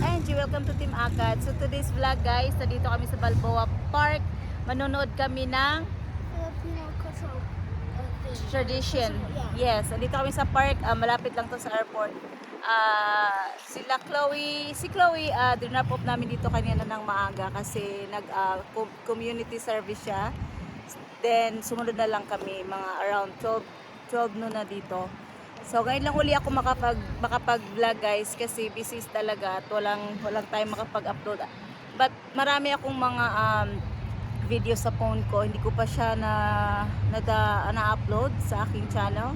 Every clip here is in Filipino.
Angie, welcome to Team Akad. So today's vlog guys, nandito kami sa Balboa Park. Manonood kami ng Filipino cultural tradition. Yes, nandito kami sa park, malapit lang to sa airport. Si Chloe, dinrap off namin dito kanina ng maaga kasi community service siya. Then sumunod na lang kami mga around 12 noon na dito. So ngayon lang uli ako makapag-vlog guys kasi busy talaga at walang time makapag-upload. But marami akong mga video sa phone ko. Hindi ko pa siya na-upload sa aking channel.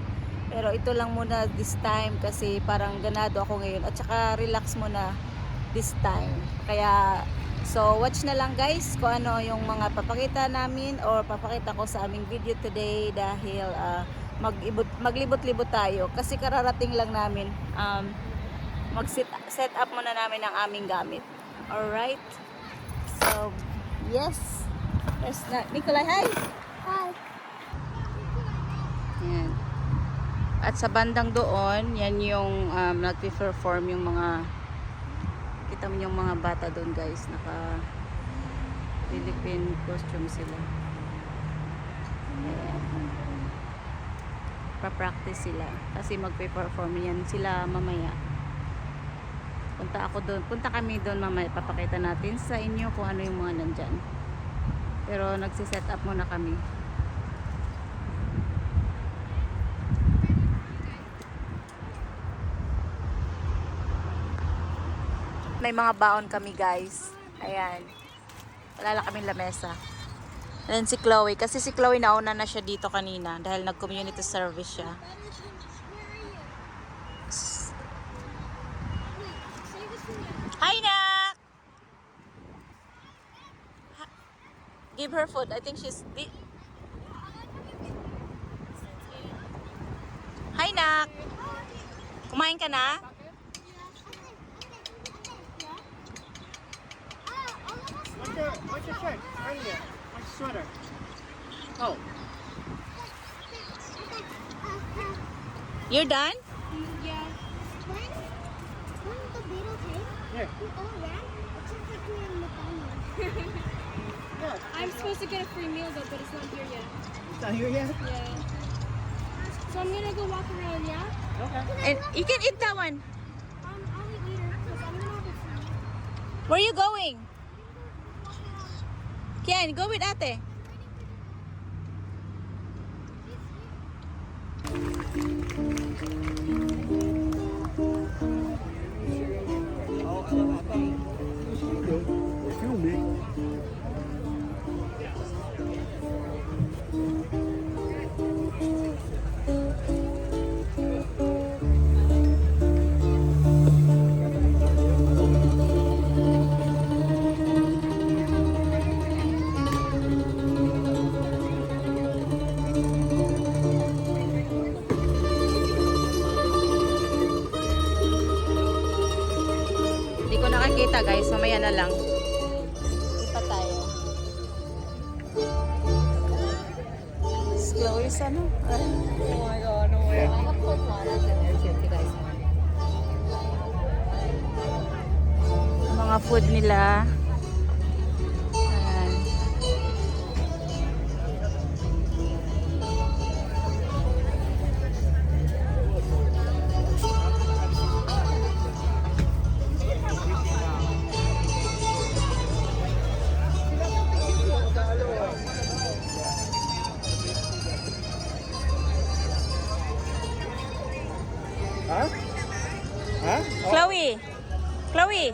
Pero ito lang muna this time kasi parang ganado ako ngayon at saka relax muna this time. Kaya so watch na lang guys kung ano yung mga papakita namin or papakita ko sa aming video today dahil maglibot-libot tayo kasi kararating lang namin set up muna namin ang aming gamit. Alright, so yes, there's Nicolay. Hi! Hi! Yan. At sa bandang doon yan yung nag-perform yung mga kita mo yung mga bata doon guys, naka Philippine costume sila. Ayan. Pa-practice sila kasi magpe-perform yan sila mamaya. Punta kami doon mamaya, papakita natin sa inyo kung ano yung mga nandyan. Pero nagsi-set up muna kami. May mga baon kami guys. Ayan. Wala lang kaming lamesa. And si Chloe, kasi si Chloe nauna na siya dito kanina dahil nag-community service siya. Hi, Nak! Give her food. I think she's... Hi, Nak! Kumain ka na? What's your shirt? Right here. What's your sweater? Oh. You're done? Yeah. When the Beatles hit? Yeah. Oh, yeah? It sounds like we're in McDonald's. Yeah. I'm supposed to get a free meal though, but it's not here yet. It's not here yet? Yeah. So I'm gonna go walk around, yeah? Okay. And you can eat that one. I'll eat later because I'm gonna have a free. Where are you going? Kian, go with ate. Oh, I thought they filmed me. Hindi ko nakakita guys, mamaya na lang. Ipa tayo. Slow is ano? Oh my god, no way. Mga food nila. Ayan. Huh? Huh? Chloe! Chloe!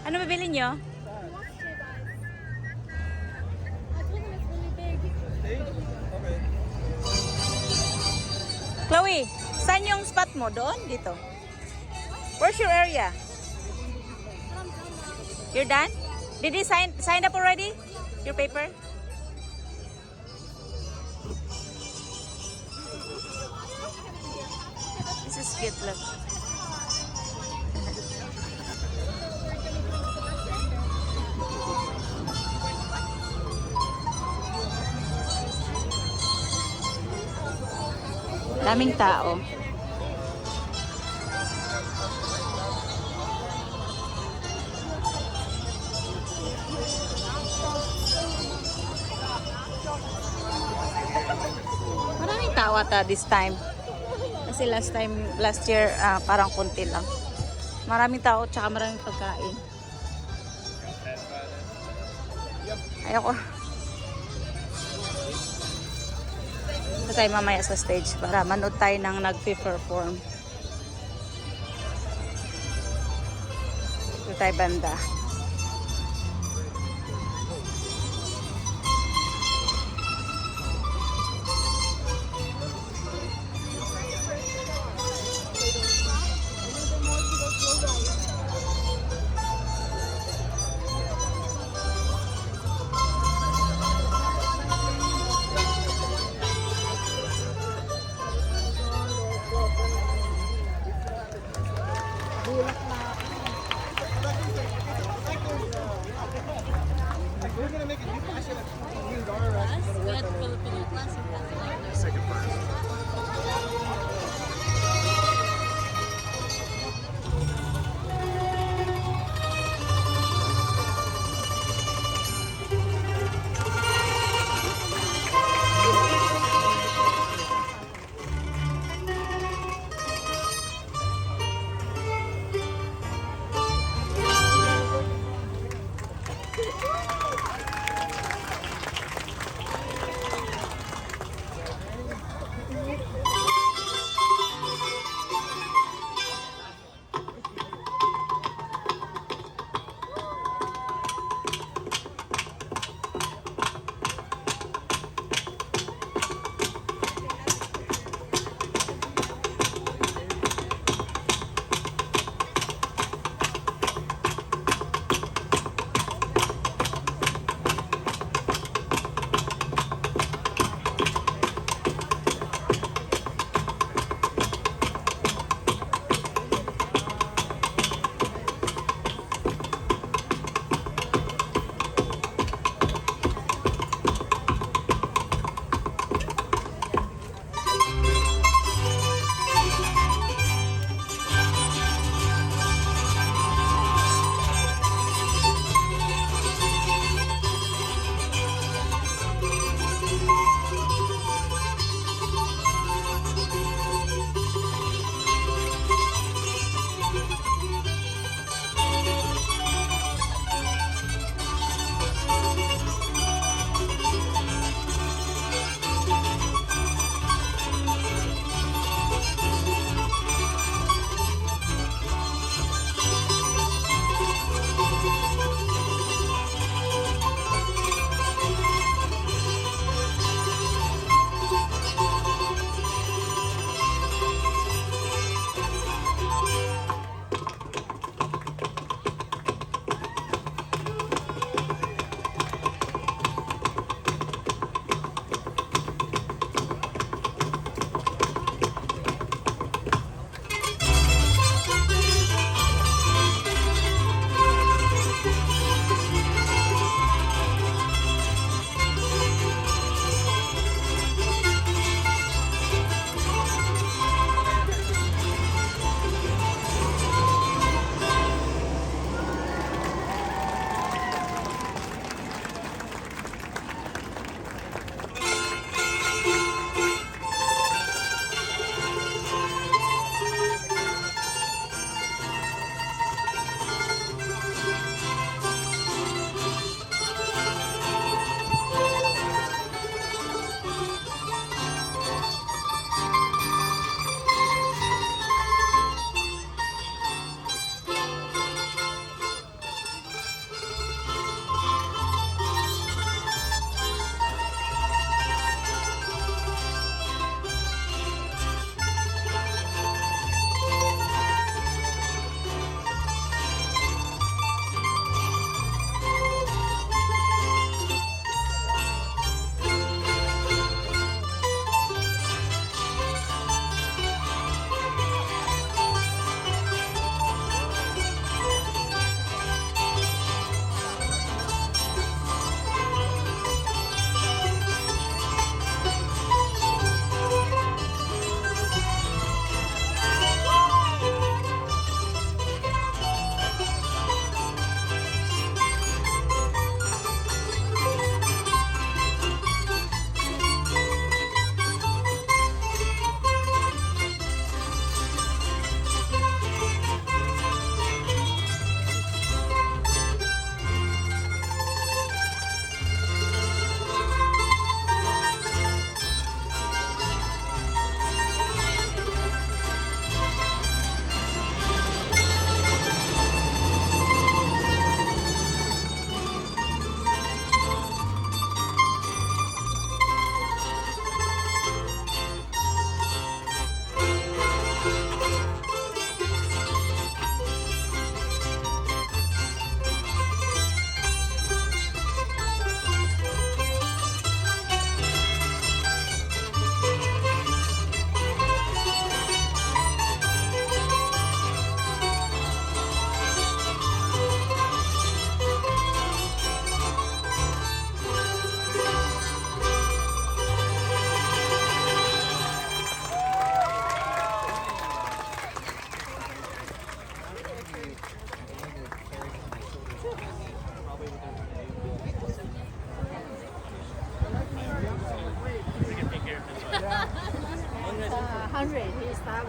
Ano bibili nyo? I told him it's really big. Okay. Chloe, saan yung spot mo? Doon? Dito? Where's your area? You're done? Did you sign up already? Your paper? This is cute, look. Daming tao. tao ata this time. Kasi last year, parang konti lang. Maraming tao, tsaka maraming pagkain. Ayoko. Ito tayo mamaya sa stage para manood tayo ng nag-perform. Ito tayo banda. 100. He's 7.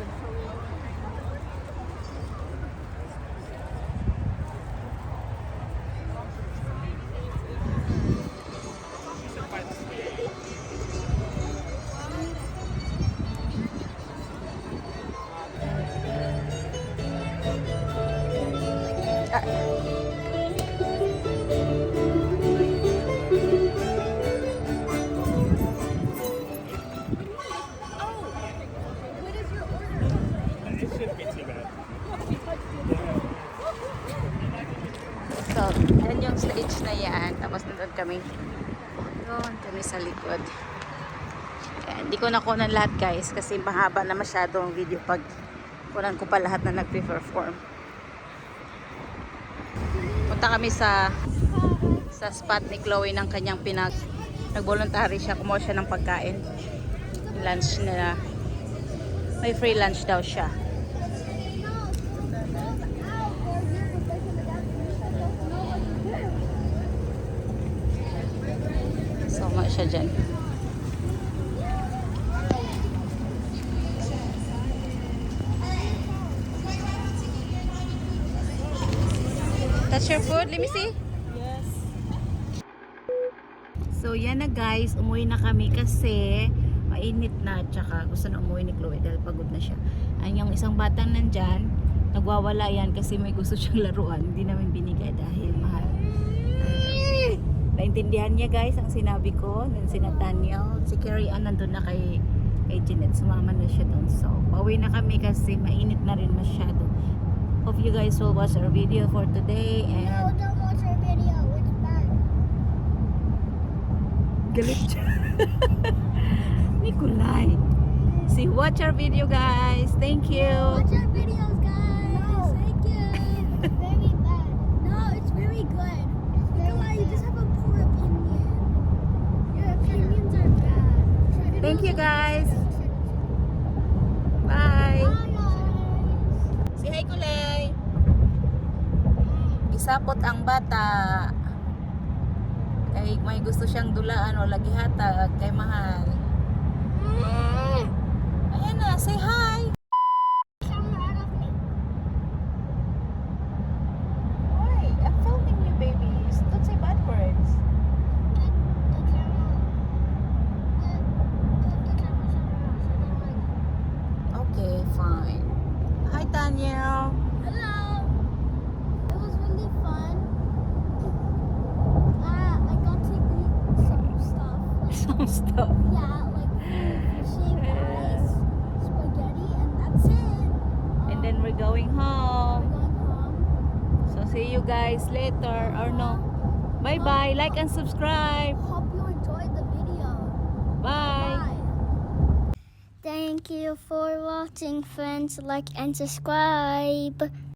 It shouldn't be too bad. So, yan yung stage na yan. Tapos nandun kami. Doon kami sa likod. Ayan, hindi ko nakunan lahat guys kasi mahaba na masyado ang video pag kunan ko pa lahat na nagpe-perform. Punta kami sa spot ni Chloe ng kanyang nag-voluntary siya, kumuha siya ng pagkain. Lunch nila. May free lunch daw siya. Soma siya dyan. That's your food? Let me see. Yes. So yan na guys, umuwi na kami kasi mainit na, tsaka gusto na umuwi ni Chloe dahil pagod na siya. Ang yung isang batang nandyan, nagwawala yan kasi may gusto siyang laruan. Hindi namin binigay dahil mahal. Naintindihan niya guys ang sinabi ko. Then si Nathaniel, si Carrie Ann nandun na kay Jeanette. Sumama na siya doon. So pauwi na kami kasi mainit na rin masyado. Hope you guys will watch our video for today. No, And don't watch our video. It's bad. galit siya. Nikolai. See, watch our video guys. Thank you. Watch our videos, guys. No. Thank you. It's very bad. No, it's very good. Nikolai, you just have a poor opinion. Your opinions are bad. Thank you guys. Bye. Bye, guys. Si hi Kulay. Isapot ang bata. Kay may gusto siyang dulaan o lagi hatag kay mahal. Ayan na, say hi. Camera out of me. Why? I'm filming you, baby. Don't say bad words. Get the camera. Put the camera somewhere else. I don't like it. Okay, fine. Hi, Daniel. Hello. It was really fun. I got to eat some stuff. Some stuff. Yeah, like shaved ice, spaghetti, and that's it. And then we're going We're home. going home. So see you guys later or no. Bye-bye. Like and subscribe. Hope you enjoyed the video. Bye. Bye. Thank you for watching, friends. Like and subscribe.